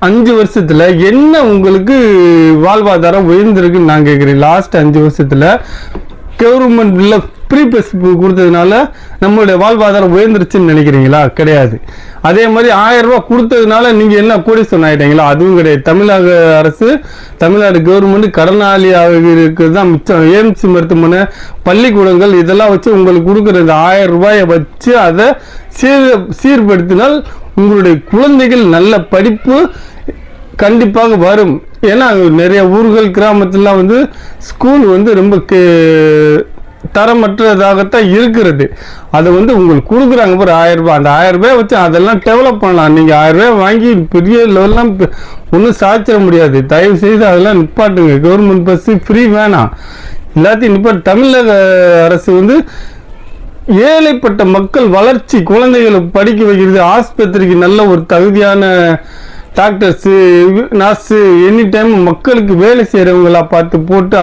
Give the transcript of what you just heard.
5 வருஷத்துல என்ன உங்களுக்கு வாழ்வாதாரம் உயர்ந்திருக்குன்னு நான் கேட்குறேன். லாஸ்ட் 5 வருஷத்துல கவர்மெண்ட்ல ஃப்ரீ பஸ் கொடுத்ததுனால நம்மளுடைய வாழ்வாதாரம் உயர்ந்துருச்சுன்னு நினைக்கிறீங்களா? கிடையாது. அதே மாதிரி 1000 ரூபாய் கொடுத்ததுனால நீங்க என்ன கோடீஸ்வரன் ஆயிட்டீங்களா? அதுவும் கிடையாது. தமிழக அரசு, தமிழ்நாடு கவர்மெண்ட் கடனாளியாக இருக்கிறது தான் மிச்சம். எய்ம்ஸ் மருத்துவமனை, பள்ளிக்கூடங்கள் இதெல்லாம் வச்சு உங்களுக்கு கொடுக்குற இந்த 1000 ரூபாயை வச்சு அதை சீர்படுத்தினால் உங்களுடைய குழந்தைகள் நல்ல படிப்பு கண்டிப்பாக வரும். ஏன்னா நிறைய ஊர்கள் கிராமத்துலாம் வந்து ஸ்கூல் வந்து ரொம்ப தரமற்றதாகத்தான் இருக்கிறது. அதை வந்து உங்களுக்கு கொடுக்குறாங்க பாரு 1000 ரூபாய். அந்த 1000 ரூபாய் வச்சு அதெல்லாம் டெவலப் பண்ணலாம். நீங்கள் 1000 ரூபாய் வாங்கி பெரிய லெவல்லாம் ஒன்றும் சாதிச்சிட முடியாது. தயவு செய்து அதெல்லாம் நிப்பாட்டுங்க. கவர்மெண்ட் பஸ்ஸு ஃப்ரீ வேணாம், எல்லாத்தையும் நிப்பாட்டு. தமிழக அரசு வந்து ஏழைப்பட்ட மக்கள் வளர்ச்சி, குழந்தைகளை படிக்க வைக்கிறது, ஆஸ்பத்திரிக்கு நல்ல ஒரு தகுதியான டாக்டர்ஸு, நர்ஸு, எனி டைம் மக்களுக்கு வேலை செய்கிறவங்களா பார்த்து போட்டு